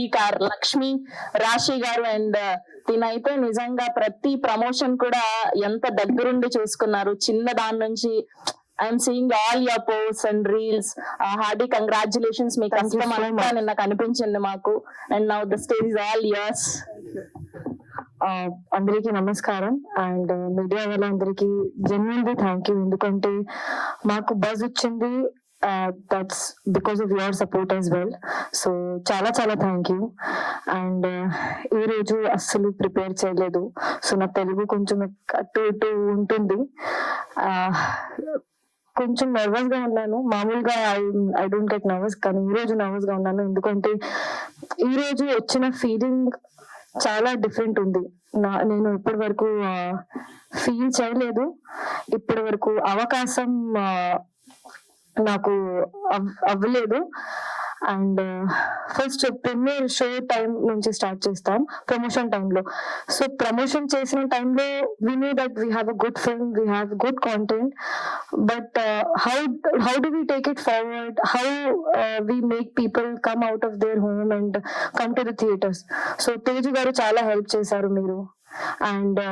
Week or Lakshmi రాశి గారు. And తినైతే నిజంగా ప్రతి ప్రమోషన్ కూడా ఎంత దగ్గరుండి చూసుకున్నారు. చిన్న దాని నుంచి I'm seeing all your post and reels. Hearty congratulations. మీ కష్టం అంతా నిన్న కనిపించింది మాకు. And now the stage is all yours. అందరికీ నమస్కారం. అండ్ మీడియా వాళ్ళందరికీ జెన్యున్లీ థ్యాంక్ యూ. ఎందుకంటే మాకు బజ్ వచ్చింది, that's because of your support as well. So చాలా చాలా థ్యాంక్ యూ. అండ్ ఈ రోజు అస్సలు ప్రిపేర్ చేయలేదు. సో నా తెలుగు కొంచెం అటు ఇటు ఉంటుంది. కొంచెం నర్వస్ గా ఉన్నాను. మామూలుగా ఐ డోంట్ గెట్ నర్వస్, కానీ ఈ రోజు నర్వస్ గా ఉన్నాను. ఎందుకంటే ఈ రోజు వచ్చిన ఫీలింగ్ చాలా డిఫరెంట్ ఉంది. నేను ఇప్పటి వరకు ఫీల్ చేయలేదు. ఇప్పటి వరకు అవకాశం నాకు అవ్వలేదు. And first premiere show time నుంచి స్టార్ట్ చేస్తాం, ప్రమోషన్ టైంలో. సో ప్రమోషన్ చేసిన టైంలో we know that we have a good film, we have good content. But how do we take it forward, how we make people come out of their home and come to the theatres. So Teju garu చాలా help చేశారు మీరు. And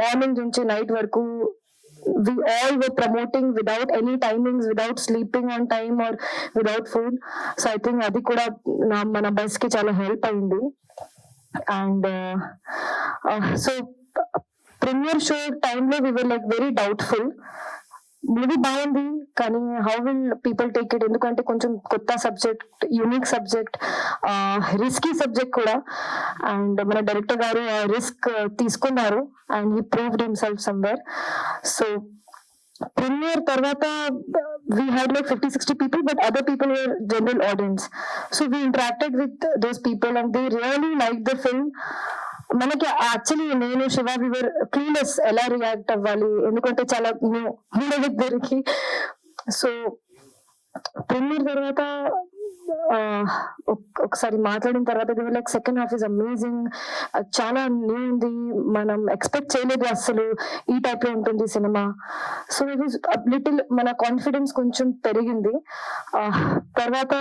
morning నుంచి night వరకు we all were promoting without any timings, without sleeping on time or without food. So I think adi kuda mana bus ki chala help ayindi. And so premiere show time lo we were like very doubtful. Movie బాగుంది, కానీ how will people take it? ఎందుకంటే కొంచెం కొత్త subject, unique subject, risky subject కూడా. And మన director గారు risk తీసుకున్నారు and he proved himself somewhere. So premier తర్వాత we had like 50-60 people, but other people were general audience. So we interacted with those people and they really liked the film. మనకి actually నేను Shiva we were cleanse ఎలా react అవ్వాలి, ఎందుకంటే చాలా దగ్గరికి. So premier తర్వాత ఒకసారి మాట్లాడిన తర్వాత like second half is amazing, చాలా న్యూ ఉంది, మనం ఎక్స్పెక్ట్ చేయలేదు అసలు ఈ టైప్ లో ఉంటుంది సినిమా. సో ఇట్ ఈస్ లిటిల్ మన కాన్ఫిడెన్స్ కొంచెం పెరిగింది. తర్వాత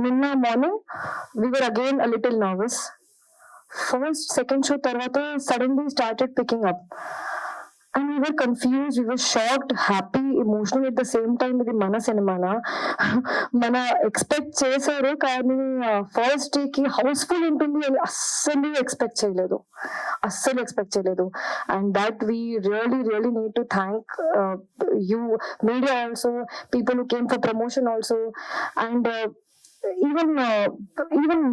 నిన్న morning we were again a little nervous. First second show తర్వాత suddenly started picking up and we were confused, we were shocked, happy, emotional at the same time. ఇది మన సినిమానా, మన ఎక్స్పెక్ట్ చేశారు కానీ ఫస్ట్ డే కి హౌస్ఫుల్ ఉంటుంది అని అస్సలు ఎక్స్పెక్ట్ చేయలేదు. And that we really need to thank you media also, people who came for promotion also. And even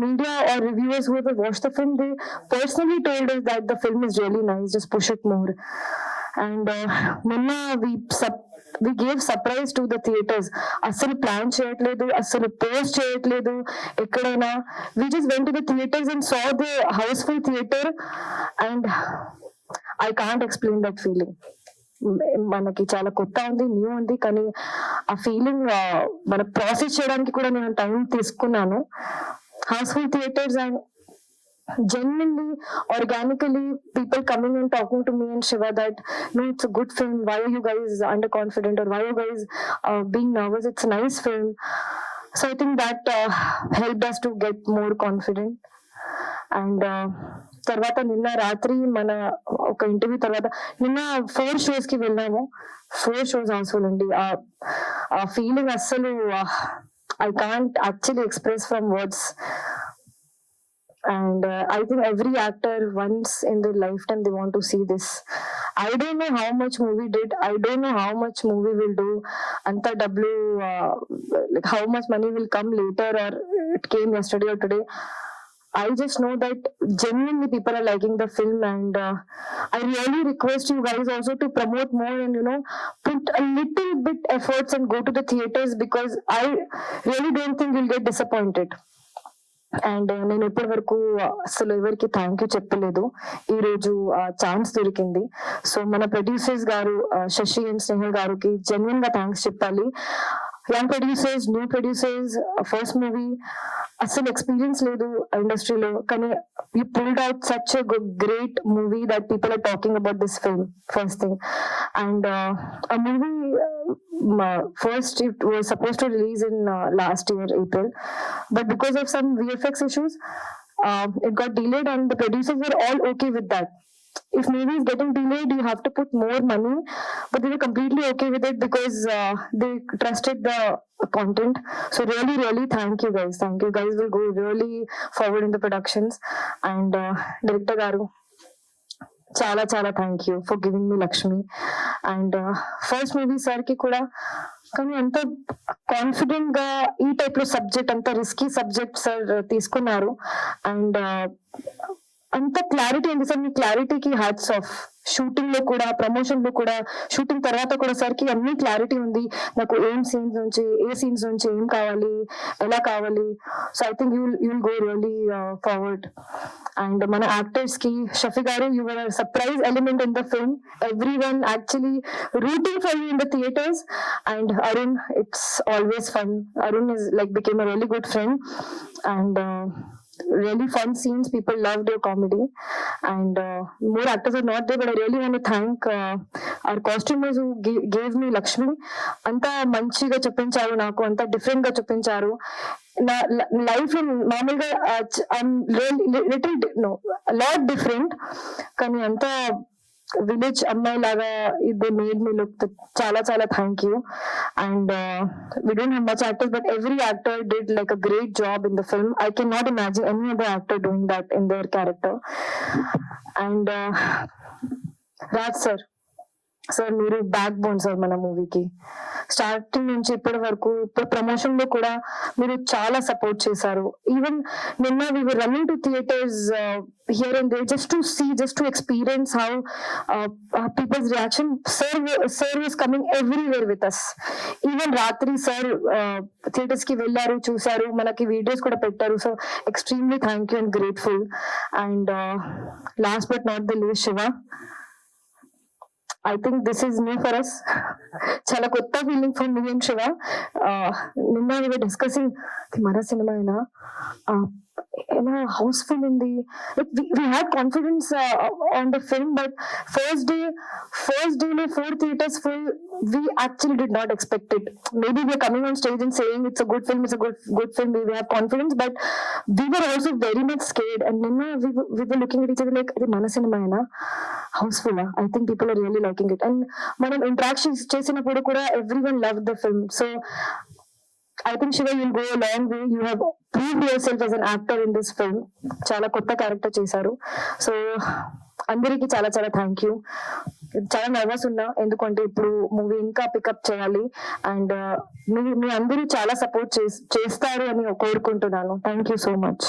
media or reviewers who have watched the film, they personally told us that the film is really nice, just push it more. And Manna we gave surprise to the theaters. Assalu plan cheyatledu, assalu post cheyatledu ekkadaina. We just went to the theaters and saw the houseful theater and I can't explain that feeling. మనకి చాలా కొత్త ఉంది, new ఉంది, కానీ ఆ feeling మన process చేయడానికి కూడా నేను టైం తీసుకున్నాను. Housefull theatres and genuinely, organically, people coming and talking to me and Shiva that, no, it's a good film, why are you guys underconfident or why are you guys being nervous, it's a nice film. So I think that helped us to get more confident. And తర్వాత నిన్న రాత్రి మన ఒక interview తర్వాత నిన్న 4 shows కి వెళ్ళాము. 4 shows Housefull అండి. ఆ ఫీలింగ్ అస్సలు I can't actually express from words. And I think every actor once in their lifetime they want to see this. I don't know how much movie did, I don't know how much movie will do, anta w like how much money will come later or it came yesterday or today. I just know that genuinely people are liking the film, and I really request you guys also to promote more and put a little bit efforts and go to the theaters, because I really don't think you'll get disappointed. And నేను ఇప్పటి వరకు అసలు ఎవరికి thank you చెప్పలేదు. ఈ రోజు chance దొరికింది. So మన ప్రొడ్యూసర్స్ గారు శశి అండ్ స్నేహల్ గారికి జెన్యున్ గా థ్యాంక్స్ చెప్పాలి. Young producers, new producers, first movie, అసలు ఎక్స్పీరియన్స్ లేదు ఇండస్ట్రీలో, కానీ you pulled out such a great movie that people are talking about this film, first thing. And ఆ movie first it was supposed to release in last year April, but because of some VFX issues, it got delayed, and the producers were all okay with that. If movie is getting delayed, you have to put more money, but they were completely okay with it because they trusted the content. So really thank you guys. Thank you guys. Will go really forward in the productions. And director garu, చాలా చాలా thank you for giving me Lakshmi. And first movie sir కి కూడా, కానీ అంత confident గా ఈ type లో subject, అంత రిస్కీ సబ్జెక్ట్ సార్ తీసుకున్నారు. అండ్ అంత క్లారిటీ ఉంది సార్, మీ క్లారిటీకి హ్యాట్స్ ఆఫ్. షూటింగ్ లో కూడా, ప్రమోషన్ లో కూడా, షూటింగ్ తర్వాత కూడా సార్ కి అన్ని క్లారిటీ ఉంది. నాకు ఏ సీన్స్ నుంచి ఏం కావాలి, ఎలా కావాలి. So I think you will go really forward. And మన యాక్టర్స్ కి, షఫీ గారు, you were surprise element in the film. Every one actually rooting for you in the theatres. And Arun, it's always fun. Arun is like became a really good friend, and really fun scenes. People loved your comedy, and more actors are not there, but I really want to thank our costumers who gave me Lakshmi. anta manchiga chuppincharu, naku anta different ga chuppincharu. నా life మామూలుగా a lot different, కానీ అంతా village అమ్మాయి లాగా ఇది made me look. చాలా చాలా thank you. And we don't have much actors, but every actor did like a great job in the film. I cannot imagine any other actor doing that in their character. And Raj sir, మీరు back bone sir మన మూవీకి. Starting నుంచి ఇప్పటి వరకు, ఇప్పుడు promotion లో కూడా మీరు చాలా సపోర్ట్ చేశారు. ఈవెన్ నిన్న we were running to theaters here and there just to see, just to experience how people's reaction. Sir was coming everywhere with us. Even రాత్రి సార్ థియేటర్స్ కి వెళ్ళారు, చూసారు, మనకి వీడియోస్ కూడా పెట్టారు. So extremely thank you and grateful. And last but not the least, Shiva, I think this is new for us. చాలా కొత్త feeling for me and Shiva. నిన్న we were discussing మన సినిమా అయినా ఎలా హౌస్ఫుల్ ఉంది. We had confidence on the film, but first day లో 4 theaters full. We actually did not expect it. Maybe we are coming on stage and saying it's a good film, we have confidence, but we were also very much scared. And Nina, we were looking at each other like, "Adi mana cinema aina houseful. I think people are really liking it." And manam interactions chesinappudu kuda everyone loved the film. So I think Shiva, you'll go a long way. You have proved yourself as an actor in this film. చాలా కొత్త character చేశారు. So అందరికి చాలా చాలా thank you. చాలా nervous ఉన్నా, ఎందుకంటే ఇప్పుడు మూవీ ఇంకా పికప్ చేయాలి. అండ్ మీ అందరూ చాలా సపోర్ట్ చేస్తారు అని కోరుకుంటున్నాను. Thank you so much.